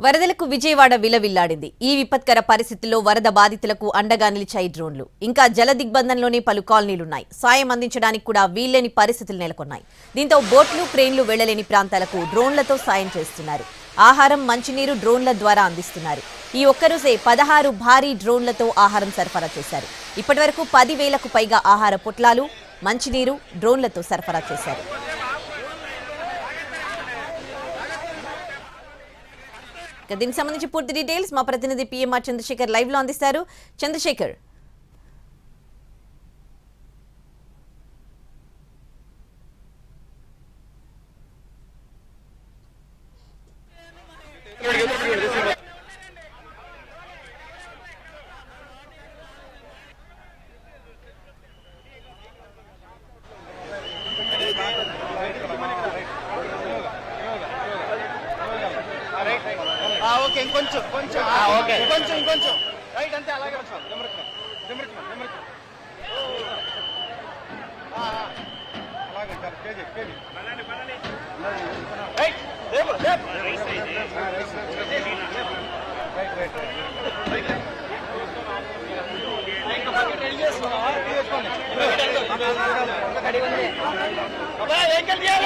వరదలకు విజయవాడ విలవిల్లాడింది. ఈ విపత్కర పరిస్థితుల్లో వరద బాధితులకు అండగా నిలిచాయి డ్రోన్లు. ఇంకా జల దిగ్బంధంలోనే పలు కాలనీలున్నాయి. సాయం అందించడానికి కూడా వీల్లేని పరిస్థితులు నెలకొన్నాయి. దీంతో బోట్లు, క్రేన్లు వెళ్లలేని ప్రాంతాలకు డ్రోన్లతో సాయం చేస్తున్నారు. ఆహారం, మంచినీరు డ్రోన్ల ద్వారా అందిస్తున్నారు. ఈ ఒక్కరోజే 16 భారీ డ్రోన్లతో ఆహారం సరఫరా చేశారు. ఇప్పటివరకు 10,000కు పైగా ఆహార పొట్లాలు, మంచినీరు డ్రోన్లతో సరఫరా చేశారు. దీనికి సంబంధించి పూర్తి డీటెయిల్స్ మా ప్రతినిధి పిఎంఆర్ చంద్రశేఖర్ లైవ్ లో అందిస్తారు. చంద్రశేఖర్, ఓకే ఇంకొంచెం కొంచెం ఓకే ఇంకొంచెం రైట్ అంతే అలాగే అలాగే కేజీ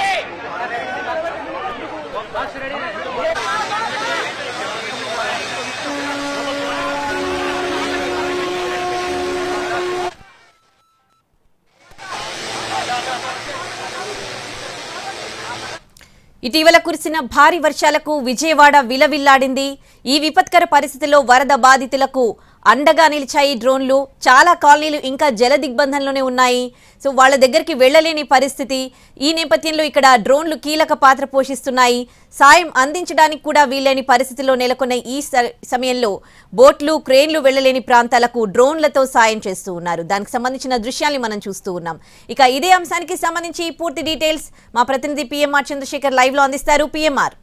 రైట్ ఇటీవల కురిసిన భారీ వర్షాలకు విజయవాడ విలవిల్లాడింది. ఈ విపత్కర పరిస్థితుల్లో వరద బాధితులకు అండగా నిలిచాయి డ్రోన్లు. చాలా కాలనీలు ఇంకా జల దిగ్బంధంలోనే ఉన్నాయి. సో వాళ్ళ దగ్గరికి వెళ్లలేని పరిస్థితి. ఈ నేపథ్యంలో ఇక్కడ డ్రోన్లు కీలక పాత్ర పోషిస్తున్నాయి. సాయం అందించడానికి కూడా వీల్లేని పరిస్థితిలో నెలకొన్న ఈ సమయంలో బోట్లు, క్రేన్లు వెళ్లలేని ప్రాంతాలకు డ్రోన్లతో సాయం చేస్తూ ఉన్నారు. దానికి సంబంధించిన దృశ్యాన్ని మనం చూస్తూ ఉన్నాం. ఇక ఇదే అంశానికి సంబంధించి పూర్తి డీటెయిల్స్ మా ప్రతినిధి పిఎంఆర్ చంద్రశేఖర్ లైవ్ లో అందిస్తారు. పిఎంఆర్.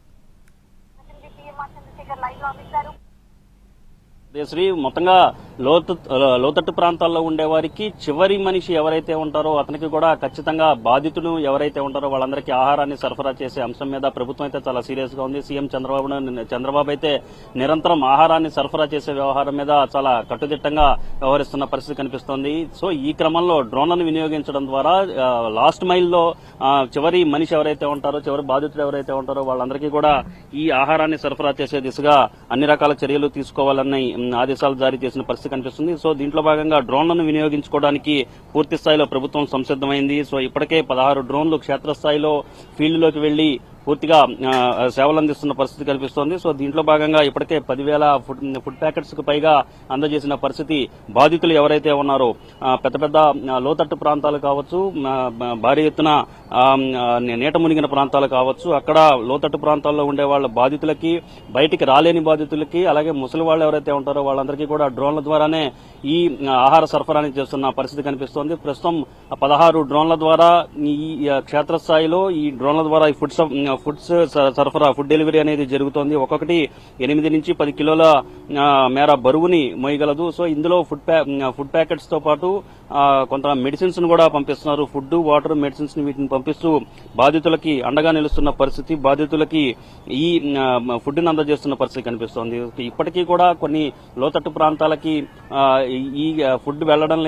శ్రీ మొత్తంగా లోతట్టు ప్రాంతాల్లో ఉండే వారికి చివరి మనిషి ఎవరైతే ఉంటారో అతనికి కూడా ఖచ్చితంగా బాధితులు ఎవరైతే ఉంటారో వాళ్ళందరికీ ఆహారాన్ని సరఫరా చేసే అంశం మీద ప్రభుత్వం అయితే చాలా సీరియస్ గా ఉంది. సీఎం చంద్రబాబు అయితే నిరంతరం ఆహారాన్ని సరఫరా చేసే వ్యవహారం మీద చాలా కట్టుదిట్టంగా వ్యవహరిస్తున్న పరిస్థితి కనిపిస్తోంది. సో ఈ క్రమంలో డ్రోన్లను వినియోగించడం ద్వారా లాస్ట్ మైల్లో చివరి మనిషి ఎవరైతే ఉంటారో, చివరి బాధితులు ఎవరైతే ఉంటారో వాళ్ళందరికీ కూడా ఈ ఆహారాన్ని సరఫరా చేసే దిశగా అన్ని రకాల చర్యలు తీసుకోవాలని ఆదేశాలు జారీ చేసిన పరిస్థితి కనిపిస్తుంది. సో దీంట్లో భాగంగా డ్రోన్లను వినియోగించుకోవడానికి పూర్తి స్థాయిలో ప్రభుత్వం సంసిద్దమైంది. సో ఇప్పటికే 16 డ్రోన్లు క్షేత్రస్థాయిలో ఫీల్డ్లోకి వెళ్లి పూర్తిగా సేవలు అందిస్తున్న పరిస్థితి కనిపిస్తోంది. సో దీంట్లో భాగంగా ఇప్పటికే 10,000 ఫుడ్ ప్యాకెట్స్ కు పైగా అందజేసిన పరిస్థితి. బాధితులు ఎవరైతే ఉన్నారో పెద్ద పెద్ద లోతట్టు ప్రాంతాలు కావచ్చు, భారీ ఎత్తున నీట మునిగిన ప్రాంతాలు కావచ్చు, అక్కడ లోతట్టు ప్రాంతాల్లో ఉండే వాళ్ళ బాధితులకి, బయటికి రాలేని బాధితులకి, అలాగే ముసలి వాళ్ళు ఎవరైతే ఉంటారో వాళ్ళందరికీ కూడా డ్రోన్ల ద్వారానే ఈ ఆహార సరఫరాని చేస్తున్న పరిస్థితి కనిపిస్తోంది. ప్రస్తుతం 16 డ్రోన్ల ద్వారా ఈ క్షేత్రస్థాయిలో ఈ డ్రోన్ల ద్వారా ఈ ఫుడ్స్ సరఫరా, ఫుడ్ డెలివరీ అనేది జరుగుతోంది. ఒక్కొక్కటి 8 నుంచి 10 కిలోల మేర బరువుని మోయగలదు. సో ఇందులో ఫుడ్ ప్యాకెట్స్ తో పాటు కొంత మెడిసిన్స్ ను కూడా పంపిస్తున్నారు. ఫుడ్, వాటర్, మెడిసిన్స్ ని వీటిని పంపిస్తూ బాధితులకి అండగా నిలుస్తున్న పరిస్థితి, బాధితులకి ఈ ఫుడ్ ని అందజేస్తున్న పరిస్థితి కనిపిస్తోంది. ఇప్పటికీ కూడా కొన్ని లోతట్టు ప్రాంతాలకి ఈ ఫుడ్ వెళ్లడం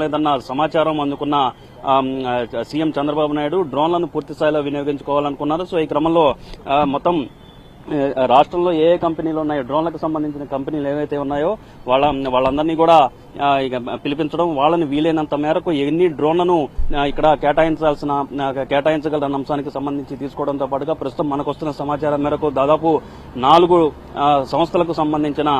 లేదన్న సమాచారం అందుకున్న సీఎం చంద్రబాబు నాయుడు డ్రోన్లను పూర్తి స్థాయిలో వినియోగించుకోవాలనుకున్నారు. సో ఈ క్రమంలో మొత్తం రాష్ట్రంలో ఏ కంపెనీలు ఉన్నాయో, డ్రోన్లకు సంబంధించిన కంపెనీలు ఏవైతే ఉన్నాయో వాళ్ళందరినీ కూడా పిలిపించడం, వాళ్ళని వీలైనంత మేరకు ఎన్ని డ్రోన్లను ఇక్కడ కేటాయించగలన్న అంశానికి సంబంధించి తీసుకోవడంతో పాటుగా ప్రస్తుతం మనకు వస్తున్న సమాచారం మేరకు దాదాపు 4 సంస్థలకు సంబంధించిన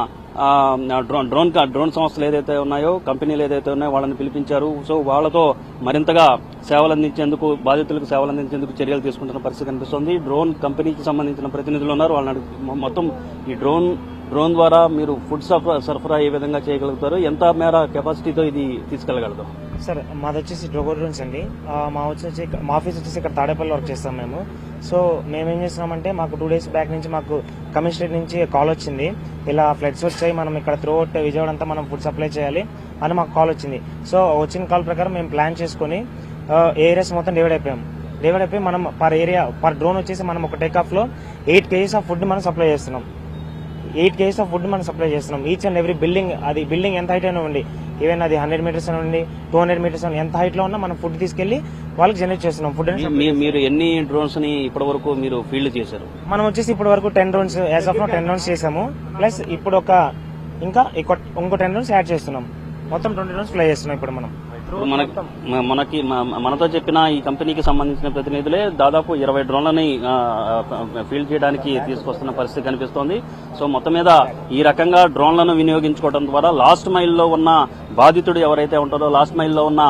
డ్రోన్ సంస్థలు ఏదైతే ఉన్నాయో, కంపెనీలు ఏదైతే ఉన్నాయో వాళ్ళని పిలిపించారు. సో వాళ్లతో మరింతగా సేవలు అందించేందుకు, బాధితులకు సేవలు అందించేందుకు చర్యలు తీసుకుంటున్న పరిస్థితి కనిపిస్తోంది. డ్రోన్ కంపెనీకి సంబంధించిన ప్రతినిధులు ఉన్నారు. వాళ్ళని మొత్తం ఈ డ్రోన్ ద్వారా మీరు ఫుడ్ సరఫరా ఏ విధంగా చేయగలుగుతారు, ఎంత మేర కెపాసిటీతో ఇది తీసుకెళ్లగలదు? సార్ మాది వచ్చేసి డ్రోగోడ్ డ్రోన్స్ అండి. మా ఆఫీస్ వచ్చేసి ఇక్కడ తాడేపల్లి వర్క్ చేస్తాం మేము. సో మేమేం చేస్తున్నామంటే మాకు 2 days బ్యాక్ నుంచి మాకు కమిషనరేట్ నుంచి కాల్ వచ్చింది, ఇలా ఫ్లడ్స్ వచ్చాయి, మనం ఇక్కడ త్రూఅవుట్ విజయవాడ అంతా మనం ఫుడ్ సప్లై చేయాలి అని మాకు కాల్ వచ్చింది. సో వచ్చిన కాల్ ప్రకారం మేము ప్లాన్ చేసుకుని ఏరియాస్ మొత్తం డివైడ్ అయిపోయాం. డివైడ్ అయిపోయి మనం పర్ ఏరియా పర్ డ్రోన్ వచ్చేసి మనం ఒక టేక్ ఆఫ్ లో 8 kgs ఆఫ్ ఫుడ్ మనం సప్లై చేస్తున్నాం. 8 kgs ఆఫ్ ఫుడ్ మనం సప్లై చేస్తున్నాం. ఈచ్ అండ్ ఎవ్రీ బిల్డింగ్, అది బిల్డింగ్ ఎంత హైట్ అయినా ఉండి, ఈవెన్ అది 100 meters అని ఉండి 200 meters అని ఎంత హైట్ లో ఉన్నా మనం ఫుడ్ తీసుకెళ్లి వాళ్ళకి జనరేట్ చేస్తున్నాం. ఫుడ్ మీరు ఎన్ని డ్రోన్స్ ని ఇప్పటి వరకు మీరు ఫీల్డ్ చేశారు? మనం వచ్చేసి ఇప్పటి వరకు 10 drones as of now 10 drones చేసాము. ప్లస్ ఇప్పుడు ఇంకో 10 drones యాడ్ చేస్తున్నాం. మొత్తం 20 drones ఫ్లై చేస్తున్నాం ఇప్పుడు మనం. మనతో చెప్పిన ఈ కంపెనీకి సంబంధించిన ప్రతినిధులే దాదాపు 20 డ్రోన్లని ఫీల్డ్ చేయడానికి తీసుకొస్తున్న పరిస్థితి కనిపిస్తోంది. సో మొత్తం మీద ఈ రకంగా డ్రోన్లను వినియోగించుకోవడం ద్వారా లాస్ట్ మైల్లో ఉన్న బాధితుడు ఎవరైతే ఉంటారో, లాస్ట్ మైల్లో ఉన్న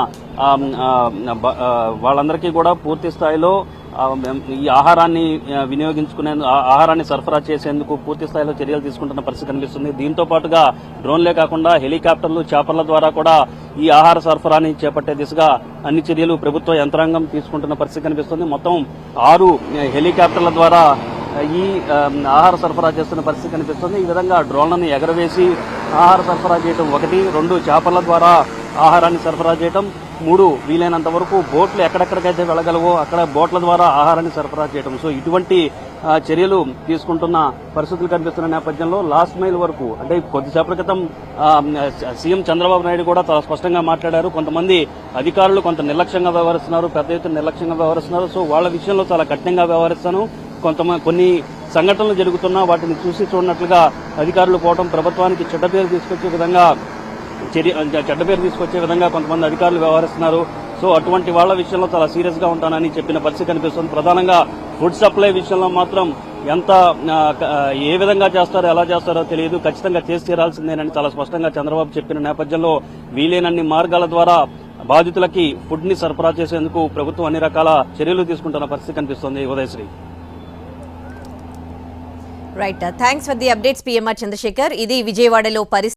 వాళ్ళందరికీ కూడా పూర్తి స్థాయిలో ఈ ఆహారాన్ని ఆహారాన్ని సరఫరా చేసేందుకు పూర్తి స్థాయిలో చర్యలు తీసుకుంటున్న పరిస్థితి కనిపిస్తుంది. దీంతో పాటుగా డ్రోన్లే కాకుండా హెలికాప్టర్లు, చాపర్ల ద్వారా కూడా ఈ ఆహార సరఫరాని చేపట్టే దిశగా అన్ని చర్యలు ప్రభుత్వ యంత్రాంగం తీసుకుంటున్న పరిస్థితి కనిపిస్తుంది. మొత్తం 6 హెలికాప్టర్ల ద్వారా ఈ ఆహార సరఫరా చేస్తున్న పరిస్థితి కనిపిస్తుంది. ఈ విధంగా డ్రోన్లను ఎగరవేసి ఆహార సరఫరా చేయడం 1, 2 చాపర్ల ద్వారా ఆహారాన్ని సరఫరా చేయడం, 3 వీలైనంత వరకు బోట్లు ఎక్కడెక్కడికైతే వెళ్ళగలవో అక్కడ బోట్ల ద్వారా ఆహారాన్ని సరఫరా చేయడం. సో ఇటువంటి చర్యలు తీసుకుంటున్న పరిస్థితులు కనిపిస్తున్న నేపథ్యంలో లాస్ట్ మైల్ వరకు, అంటే కొద్దిసేపటి క్రితం సీఎం చంద్రబాబు నాయుడు కూడా చాలా స్పష్టంగా మాట్లాడారు. కొంతమంది అధికారులు కొంత నిర్లక్ష్యంగా వ్యవహరిస్తున్నారు, పెద్ద ఎత్తున నిర్లక్ష్యంగా వ్యవహరిస్తున్నారు. సో వాళ్ళ విషయంలో చాలా కఠినంగా వ్యవహరిస్తాను. కొన్ని సంఘటనలు జరుగుతున్నా వాటిని చూసి చూడనట్లుగా అధికారులు పోవడం ప్రభుత్వానికి చెడ్డ పేరు తీసుకొచ్చే విధంగా కొంతమంది అధికారులు వ్యవహరిస్తున్నారు. సో అటువంటి వాళ్ళ విషయంలో చాలా సీరియస్ గా ఉంటానని చెప్పిన పరిస్థితి కనిపిస్తుంది. ప్రధానంగా ఫుడ్ సప్లై విషయంలో మాత్రం ఏ విధంగా చేస్తారో, ఎలా చేస్తారో తెలియదు, ఖచ్చితంగా చేసి తీరాల్సిందేనని చాలా స్పష్టంగా చంద్రబాబు చెప్పిన నేపథ్యంలో వీలైనన్ని మార్గాల ద్వారా బాధితులకి ఫుడ్ ని సరఫరా చేసేందుకు ప్రభుత్వం అన్ని రకాల చర్యలు తీసుకుంటున్న పరిస్థితి కనిపిస్తోంది. Udayasri. Right, thanks for the updates PMR Chandrasekhar. ఇది విజయవాడలో పరిస్థితి.